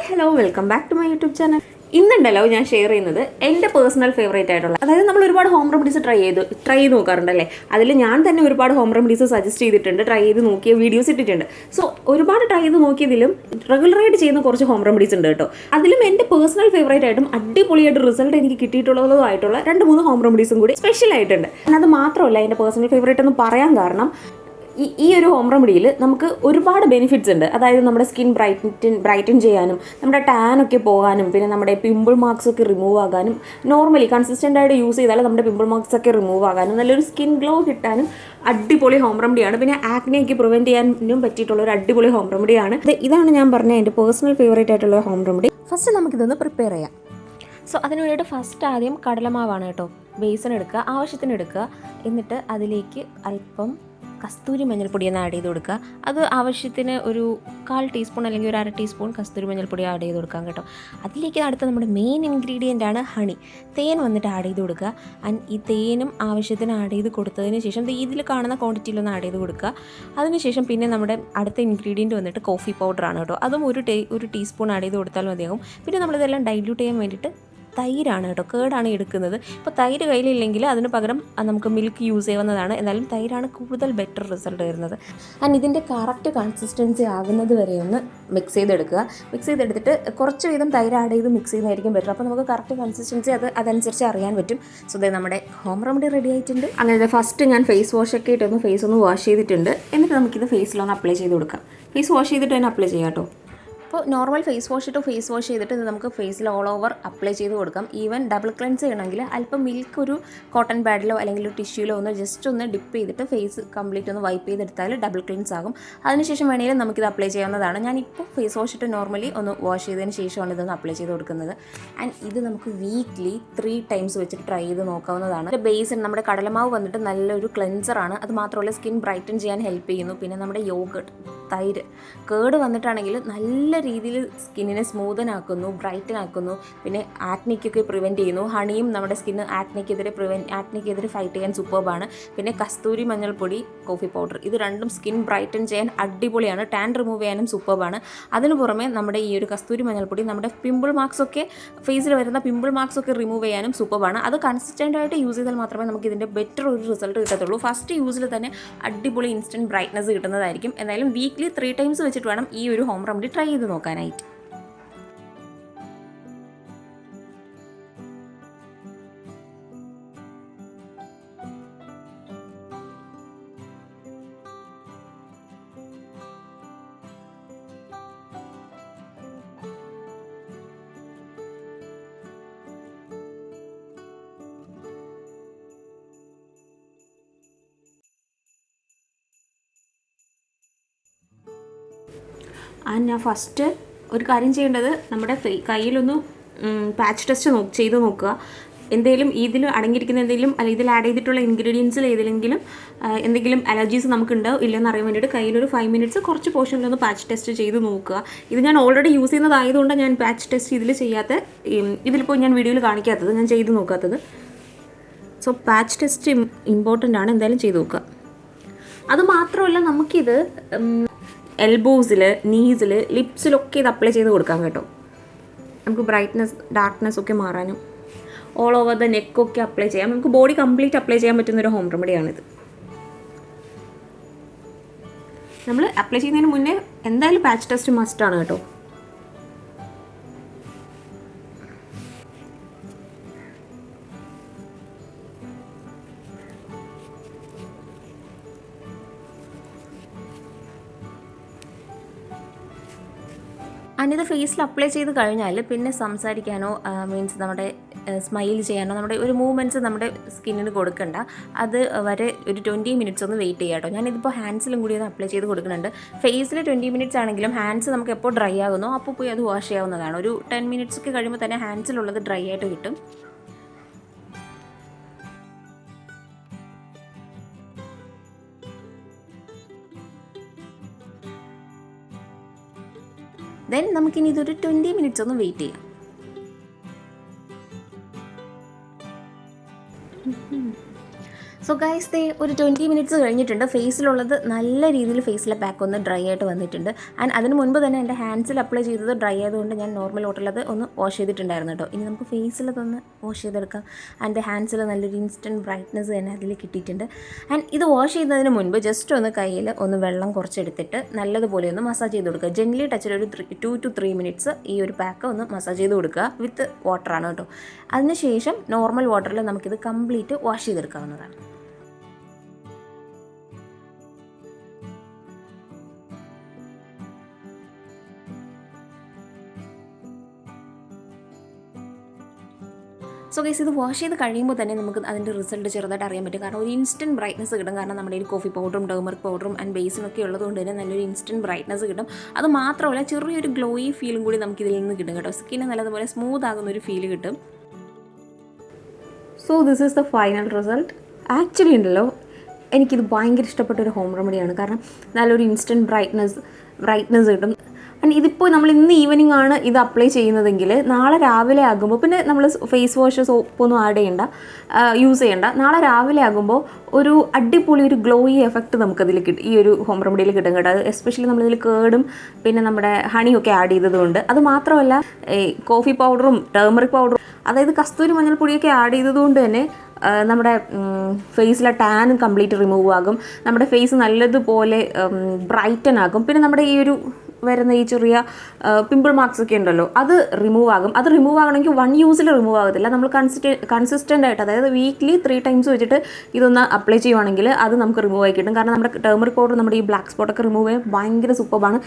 Hello welcome back to my YouTube channel. ഇന്നുണ്ടല്ലോ ഞാൻ share ചെയ്യുന്നത് എൻ്റെ പേഴ്സണൽ ഫേവറേറ്റ് ആയിട്ടുള്ള, അതായത് നമ്മൾ ഒരുപാട് ഹോം റെമഡീസ് ട്രൈ ചെയ്ത് നോക്കാറുണ്ടല്ലേ. അതിൽ ഞാൻ തന്നെ ഒരുപാട് ഹോം റെമഡീസ് സജസ്റ്റ് ചെയ്തിട്ടുണ്ട്, ട്രൈ ചെയ്ത് നോക്കിയ വീഡിയോസ് ഇട്ടിട്ടുണ്ട്. സോ ഒരുപാട് ട്രൈ ചെയ്ത് നോക്കിയതിലും റെഗുലറായിട്ട് ചെയ്യുന്ന കുറച്ച് ഹോം റെമഡീസ് ഉണ്ട് കേട്ടോ. അതിലും എൻ്റെ പേഴ്സണൽ ഫേവറേറ്റ് ആയിട്ടും അടിപൊളിയായിട്ട് റിസൾട്ട് എനിക്ക് കിട്ടിയിട്ടുള്ളതുമായിട്ടുള്ള 2-3 ഹോം റെമഡീസും കൂടി സ്പെഷ്യൽ ആയിട്ടുണ്ട്. അത് മാത്രമല്ല, എൻ്റെ പേഴ്സണൽ ഫേവറേറ്റ് എന്ന് പറയാൻ കാരണം ഈ ഒരു ഹോം റെമഡിയിൽ നമുക്ക് ഒരുപാട് ബെനിഫിറ്റ്സ് ഉണ്ട്. അതായത് നമ്മുടെ സ്കിൻ ബ്രൈറ്റൻ ചെയ്യാനും, നമ്മുടെ ടാനൊക്കെ പോകാനും, പിന്നെ നമ്മുടെ പിമ്പിൾ മാർക്സ് ഒക്കെ റിമൂവ് ആകാനും, നോർമലി കൺസിസ്റ്റൻ്റ് ആയിട്ട് യൂസ് ചെയ്താൽ നമ്മുടെ പിമ്പിൾ മാർക്സ് ഒക്കെ റിമൂവ് ആകാനും, നല്ലൊരു സ്കിൻ ഗ്ലോ കിട്ടാനും അടിപൊളി ഹോം റെമഡിയാണ്. പിന്നെ ആക്നെയൊക്കെ പ്രിവെൻറ്റ് ചെയ്യാനും പറ്റിയിട്ടുള്ള ഒരു അടിപൊളി ഹോം റെമഡിയാണ്. ഇതാണ് ഞാൻ പറഞ്ഞ എൻ്റെ പേഴ്സണൽ ഫേവറേറ്റ് ആയിട്ടുള്ള ഹോം റെമഡി. ഫസ്റ്റ് നമുക്കിതൊന്ന് പ്രിപ്പയർ ചെയ്യാം. സോ അതിന് വേണ്ടിയിട്ട് ഫസ്റ്റ് ആദ്യം കടലമാവാണ് കേട്ടോ. ബേസൺ എടുക്കുക, ആവശ്യത്തിന് എടുക്കുക. എന്നിട്ട് അതിലേക്ക് അല്പം കസ്തൂരി മഞ്ഞൾപ്പൊടി ഒന്ന് ആഡ് ചെയ്ത് കൊടുക്കുക. അത് ആവശ്യത്തിന് ഒരു 1/4 ടീസ്പൂൺ അല്ലെങ്കിൽ ഒരു 1/2 ടീസ്പൂൺ കസ്തൂരി മഞ്ഞൾപ്പൊടി ആഡ് ചെയ്ത് കൊടുക്കാം കേട്ടോ. അതിലേക്ക് അടുത്ത നമ്മുടെ മെയിൻ ഇൻഗ്രീഡിയൻ്റ് ആണ് ഹണി. തേൻ വന്നിട്ട് ആഡ് ചെയ്ത് കൊടുക്കുക. ആൻഡ് ഈ തേനും ആവശ്യത്തിന് ആഡ് ചെയ്ത് കൊടുത്തതിന് ശേഷം ഇതിൽ കാണുന്ന ക്വാണ്ടിറ്റിയിലൊന്ന് ആഡ് ചെയ്ത് കൊടുക്കുക. അതിനുശേഷം പിന്നെ നമ്മുടെ അടുത്ത ഇൻഗ്രീഡിയൻറ്റ് വന്നിട്ട് കോഫി പൗഡറാണ് കേട്ടോ. അതും ഒരു ടീസ്പൂൺ ആഡ് ചെയ്ത് കൊടുത്താൽ മതിയാകും. പിന്നെ നമ്മളിതെല്ലാം ഡൈല്യൂട്ട് ചെയ്യാൻ വേണ്ടിയിട്ട് തൈരാണ് കേട്ടോ, കേടാണ് എടുക്കുന്നത്. ഇപ്പോൾ തൈര് കയ്യിലില്ലെങ്കിൽ അതിന് പകരം നമുക്ക് മിൽക്ക് യൂസ് ചെയ്യാവുന്നതാണ്. എന്നാലും തൈരാണ് കൂടുതൽ ബെറ്റർ റിസൾട്ട് വരുന്നത്. ആൻഡ് ഇതിൻ്റെ കറക്റ്റ് കൺസിസ്റ്റൻസി ആകുന്നത് വരെ ഒന്ന് മിക്സ് ചെയ്തെടുക്കുക. മിക്സ് ചെയ്തെടുത്തിട്ട് കുറച്ച് വീതം തൈര് ആഡ് ചെയ്ത് മിക്സ് ചെയ്യുന്നതായിരിക്കും ബെറ്റർ. അപ്പോൾ നമുക്ക് കറക്റ്റ് കൺസിസ്റ്റൻസി അതനുസരിച്ച് അറിയാൻ പറ്റും. സോ ദേ നമ്മുടെ ഹോം റെമഡി റെഡി ആയിട്ടുണ്ട്. അങ്ങനെ ഫസ്റ്റ് ഞാൻ ഫേസ് വാഷൊക്കെ ഇട്ടൊന്ന് ഫേസ് ഒന്ന് വാഷ് ചെയ്തിട്ടുണ്ട്. എന്നിട്ട് നമുക്കിത് ഫേസിലൊന്ന് അപ്ലൈ ചെയ്ത് കൊടുക്കാം. ഫേസ് വാഷ് ചെയ്തിട്ട് തന്നെ അപ്ലൈ ചെയ്യാം കേട്ടോ. അപ്പോൾ നോർമൽ ഫേസ് വാഷ് ചെയ്തിട്ട് ഇത് നമുക്ക് ഫേസിൽ ഓൾ ഓവർ അപ്ലൈ ചെയ്ത് കൊടുക്കാം. ഈവൻ ഡബിൾ ക്ലെൻസ് ചെയ്യണമെങ്കിൽ അല്പം മിൽക്ക് ഒരു കോട്ടൺ പാഡിലോ അല്ലെങ്കിൽ ഒരു ടിഷ്യൂലോ ഒന്ന് ജസ്റ്റ് ഒന്ന് ഡിപ്പ് ചെയ്തിട്ട് ഫേസ് കംപ്ലീറ്റ് ഒന്ന് വൈപ്പ് ചെയ്തെടുത്താൽ ഡബിൾ ക്ലെൻസ് ആകും. അതിനുശേഷം വേണമെങ്കിലും നമുക്കിത് അപ്ലൈ ചെയ്യാവുന്നതാണ്. ഞാനിപ്പോൾ ഫേസ് വാഷ് നോർമലി ഒന്ന് വാഷ് ചെയ്തതിന് ശേഷമാണ് ഇതൊന്ന് അപ്ലൈ ചെയ്ത് കൊടുക്കുന്നത്. ആൻഡ് ഇത് നമുക്ക് വീക്ക്ലി 3 ടൈംസ് വെച്ചിട്ട് ട്രൈ ചെയ്ത് നോക്കാവുന്നതാണ്. ബേസ് നമ്മുടെ കടലമാവ് വന്നിട്ട് നല്ലൊരു ക്ലെൻസറാണ്. അത് മാത്രമല്ല സ്കിൻ ബ്രൈറ്റൻ ചെയ്യാൻ ഹെൽപ്പ് ചെയ്യുന്നു. പിന്നെ നമ്മുടെ യോഗട്ട്, തൈര്, കേട് വന്നിട്ടാണെങ്കിൽ നല്ല രീതിയിൽ സ്കിന്നിനെ സ്മൂതൻ ആക്കുന്നു, ബ്രൈറ്റൻ ആക്കുന്നു. പിന്നെ ആക്നെക്കൊക്കെ പ്രിവെൻറ്റ് ചെയ്യുന്നു. ഹണിയും നമ്മുടെ സ്കിന്ന് ആക്നെക്കെതിരെ ഫൈറ്റ് ചെയ്യാൻ സൂപ്പർബാണ്. പിന്നെ കസ്തൂരി മഞ്ഞൾപ്പൊടി, കോഫി പൗഡർ, ഇത് രണ്ടും സ്കിൻ ബ്രൈറ്റൻ ചെയ്യാൻ അടിപൊളിയാണ്. ടാൻ റിമൂവ് ചെയ്യാനും സൂപ്പർബാണ്. അതിന് പുറമെ നമ്മുടെ ഈ ഒരു കസ്തൂരി മഞ്ഞൾപ്പൊടി നമ്മുടെ പിമ്പിൾ മാർക്സൊക്കെ, ഫേസിൽ വരുന്ന പിമ്പിൾ മാർക്സൊക്കെ റിമൂവ് ചെയ്യാനും സൂപ്പർബാണ്. അത് കൺസിസ്റ്റൻ്റ് ആയിട്ട് യൂസ് ചെയ്താൽ മാത്രമേ നമുക്ക് ഇതിൻ്റെ ബെറ്റർ ഒരു റിസൾട്ട് കിട്ടത്തുള്ളൂ. ഫസ്റ്റ് യൂസിൽ തന്നെ അടിപൊളി ഇൻസ്റ്റൻറ്റ് ബ്രൈറ്റ്നസ് കിട്ടുന്നതായിരിക്കും. എന്തായാലും വീക്ക്ലി 3 ടൈംസ് വെച്ചിട്ട് വേണം ഈ ഒരു ഹോം റെമഡി ട്രൈ ചെയ്ത് നോക്കാനായിട്ട്. ഞാൻ ഫസ്റ്റ് ഒരു കാര്യം ചെയ്യേണ്ടത്, നമ്മുടെ കയ്യിലൊന്ന് പാച്ച് ടെസ്റ്റ് ചെയ്ത് നോക്കുക. എന്തെങ്കിലും ഇതിൽ അടങ്ങിയിരിക്കുന്ന എന്തെങ്കിലും അല്ലെങ്കിൽ ഇതിൽ ആഡ് ചെയ്തിട്ടുള്ള ഇൻഗ്രീഡിയൻസിൽ എന്തെങ്കിലും അലർജീസ് നമുക്കുണ്ടോ ഇല്ലെന്ന് അറിയാൻ വേണ്ടിയിട്ട് കയ്യിലൊരു 5 മിനിറ്റ്സ് കുറച്ച് പോർഷനിലൊന്ന് പാച്ച് ടെസ്റ്റ് ചെയ്ത് നോക്കുക. ഇത് ഞാൻ ഓൾറെഡി യൂസ് ചെയ്യുന്നതായതുകൊണ്ടാണ് ഞാൻ പാച്ച് ടെസ്റ്റ് ഇതിലിപ്പോൾ ഞാൻ വീഡിയോയിൽ കാണിക്കാത്തത്, ഞാൻ ചെയ്ത് നോക്കാത്തത്. സോ പാച്ച് ടെസ്റ്റ് ഇമ്പോർട്ടൻ്റ് ആണ്, എന്തായാലും ചെയ്ത് നോക്കുക. അതുമാത്രമല്ല നമുക്കിത് എൽബോസിൽ, നീസിൽ, ലിപ്സിലൊക്കെ ഇത് അപ്ലൈ ചെയ്ത് കൊടുക്കാം കേട്ടോ. നമുക്ക് ഡാർക്ക്നെസ് ഒക്കെ മാറാനും ഓൾ ഓവർ ദ നെക്കൊക്കെ അപ്ലൈ ചെയ്യാം. നമുക്ക് ബോഡി കംപ്ലീറ്റ് അപ്ലൈ ചെയ്യാൻ പറ്റുന്നൊരു ഹോം റെമഡിയാണിത്. നമ്മൾ അപ്ലൈ ചെയ്യുന്നതിന് മുന്നേ എന്തായാലും പാച്ച് ടെസ്റ്റ് മസ്റ്റാണ് കേട്ടോ. ഇത് ഫേസിൽ അപ്ലൈ ചെയ്ത് കഴിഞ്ഞാൽ പിന്നെ സംസാരിക്കാനോ മീൻസ് നമ്മുടെ സ്മൈൽ ചെയ്യാനോ നമ്മുടെ ഒരു മൂവ്മെൻറ്റ്സ് നമ്മുടെ സ്കിന്നിന് കൊടുക്കണ്ട. അത് വരെ ഒരു 20 മിനിറ്റ്സ് ഒന്ന് വെയിറ്റ് ചെയ്യാം കേട്ടോ. ഞാനിതിപ്പോൾ ഹാൻഡ്സിലും കൂടി ഒന്ന് അപ്ലൈ ചെയ്ത് കൊടുക്കുന്നുണ്ട്. ഫേസിൽ 20 മിനിറ്റ്സ് ആണെങ്കിലും ഹാൻഡ്സ് നമുക്ക് എപ്പോൾ ഡ്രൈ ആകുന്നോ അപ്പോൾ പോയി അത് വാഷ് ചെയ്യാവുന്നതാണ്. ഒരു 10 മിനിറ്റ്സ് ഒക്കെ കഴിയുമ്പോൾ തന്നെ ഹാൻഡ്സിലുള്ളത് ഡ്രൈ ആയിട്ട് കിട്ടും. ദെൻ നമുക്കിനി ഇതൊരു 20 മിനിറ്റ്സ് ഒന്ന് വെയിറ്റ് ചെയ്യാം. സോ ഗൈസ് ദേ ഒരു 20 മിനിറ്റ്സ് കഴിഞ്ഞിട്ടുണ്ട്. ഫേസിലുള്ളത് നല്ല രീതിയിൽ ഫേസിലെ പാക്ക് ഒന്ന് ഡ്രൈ ആയിട്ട് വന്നിട്ടുണ്ട്. ആൻഡ് അതിന് മുൻപ് തന്നെ എൻ്റെ ഹാൻഡ്സിൽ അപ്ലൈ ചെയ്തത് ഡ്രൈ ആയതുകൊണ്ട് ഞാൻ നോർമൽ വാട്ടറിലത് ഒന്ന് വാഷ് ചെയ്തിട്ടുണ്ടായിരുന്നു കേട്ടോ. ഇനി നമുക്ക് ഫേസിലതൊന്ന് വാഷ് ചെയ്തെടുക്കാം. ആൻഡ് ഹാൻഡ്സിൽ നല്ലൊരു ഇൻസ്റ്റൻറ്റ് ബ്രൈറ്റ്നസ് തന്നെ അതിൽ കിട്ടിയിട്ടുണ്ട്. ആൻഡ് ഇത് വാഷ് ചെയ്യുന്നതിന് മുൻപ് ജസ്റ്റ് ഒന്ന് കയ്യിൽ ഒന്ന് വെള്ളം കുറച്ചെടുത്തിട്ട് നല്ലതുപോലെ ഒന്ന് മസാജ് ചെയ്ത് കൊടുക്കുക. ജെന്റ്ലി ടച്ചിൽ ഒരു 2 to 3 മിനിറ്റ്സ് ഈ ഒരു പാക്ക് ഒന്ന് മസാജ് ചെയ്ത് കൊടുക്കുക. വിത്ത് വാട്ടറാണ് കേട്ടോ. അതിനുശേഷം നോർമൽ വാട്ടറിൽ നമുക്കിത് കംപ്ലീറ്റ് വാഷ് ചെയ്തെടുക്കാവുന്നതാണ്. സോ ഗൈസ് ഇത് വാഷ് ചെയ്ത് കഴിയുമ്പോൾ തന്നെ നമുക്ക് അതിൻ്റെ റിസൾട്ട് ചെറുതായിട്ട് അറിയാൻ പറ്റും. കാരണം ഒരു ഇൻസ്റ്റൻറ്റ് ബ്രൈറ്റ്നസ് കിട്ടും. കാരണം നമ്മുടെ ഈ കോഫി പൗഡറും ടർമറിക് പൗഡറും ആൻഡ് ബേസിനൊക്കെ ഉള്ളതുകൊണ്ട് തന്നെ നല്ലൊരു ഇൻസ്റ്റൻറ്റ് ബ്രൈറ്റ്നസ് കിട്ടും. അത് മാത്രമല്ല ചെറിയൊരു ഗ്ലോയി ഫീലും കൂടി നമുക്കിതിൽ നിന്ന് കിട്ടും കേട്ടോ. സ്കിന്ന് നല്ലതുപോലെ സ്മൂത്ത് ആകുന്ന ഒരു ഫീൽ കിട്ടും. So this is the final result. Actually ഉണ്ടല്ലോ എനിക്കിത് ഭയങ്കര ഇഷ്ടപ്പെട്ടൊരു ഹോം റെമഡിയാണ്. കാരണം നല്ലൊരു ഇൻസ്റ്റൻറ്റ് ബ്രൈറ്റ്നസ് കിട്ടും. ആൻഡ് ഇതിപ്പോൾ നമ്മൾ ഇന്ന് ഈവനിങ് ആണ് ഇത് അപ്ലൈ ചെയ്യുന്നതെങ്കിൽ നാളെ രാവിലെ ആകുമ്പോൾ പിന്നെ നമ്മൾ ഫേസ് വാഷ് സോപ്പൊന്നും യൂസ് ചെയ്യണ്ട. നാളെ രാവിലെ ആകുമ്പോൾ ഒരു അടിപൊളി ഒരു ഗ്ലോയി എഫക്റ്റ് നമുക്കതിൽ കിട്ടും. ഈ ഒരു ഹോം റെമഡിയിൽ കിട്ടും കേട്ടോ. അത് എസ്പെഷ്യലി നമ്മളിതിൽ കേടും പിന്നെ നമ്മുടെ ഹണിയൊക്കെ ആഡ് ചെയ്തതുകൊണ്ട്. അത് മാത്രമല്ല കോഫി പൗഡറും ടർമറിക് പൗഡറും അതായത് കസ്തൂരി മഞ്ഞൾപ്പൊടിയൊക്കെ ആഡ് ചെയ്തതുകൊണ്ട് തന്നെ നമ്മുടെ ഫേസിലെ ടാൻ കംപ്ലീറ്റ് റിമൂവ് ആകും. നമ്മുടെ ഫേസ് നല്ലതുപോലെ ബ്രൈറ്റൻ ആകും. പിന്നെ നമ്മുടെ ഈ ഒരു വരുന്ന ഈ ചെറിയ പിമ്പിൾ മാർക്സ് ഒക്കെ ഉണ്ടല്ലോ അത് റിമൂവ് ആകും. അത് റിമൂവ് ആകണമെങ്കിൽ 1 യൂസിൽ റിമൂവ് ആകത്തില്ല. നമ്മൾ കൺസിസ്റ്റൻ്റ് ആയിട്ട് അതായത് വീക്ക്ലി 3 ടൈംസ് വെച്ചിട്ട് ഇതൊന്ന് അപ്ലൈ ചെയ്യുവാണെങ്കിൽ അത് നമുക്ക് റിമൂവ് ആയി കിട്ടും. കാരണം നമ്മുടെ ടർമറിക് പൗഡർ നമ്മുടെ ഈ ബ്ലാക്ക് സ്പോട്ടൊക്കെ റിമൂവ് ചെയ്യാൻ ഭയങ്കര സൂപ്പറാണ്.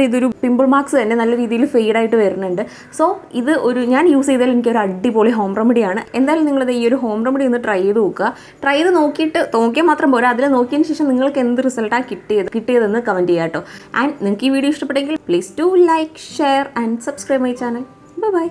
ഇതൊരു പിമ്പിൾ മാർക്സ് തന്നെ നല്ല രീതിയിൽ ഫെയ്ഡായിട്ട് വരുന്നുണ്ട്. സോ ഇത് ഞാൻ യൂസ് ചെയ്താൽ എനിക്കൊരു അടിപൊളി ഹോം റെമഡിയാണ്. എന്തായാലും നിങ്ങളിത് ഈ ഒരു ഹോം റെമഡി ഒന്ന് ട്രൈ ചെയ്ത് നോക്കുക. ട്രൈ ചെയ്ത് നോക്കിയാൽ മാത്രം പോരാ, അതിൽ നോക്കിയതിന് ശേഷം നിങ്ങൾക്ക് എന്ത് റിസൾട്ടാണ് കിട്ടിയതെന്ന് കമൻറ്റ് ചെയ്യാം കേട്ടോ. ആൻഡ് നിങ്ങൾക്ക് ഈ വീഡിയോ ഇഷ്ടപ്പെട്ടെങ്കിൽ please do like, share and subscribe my channel. Bye bye.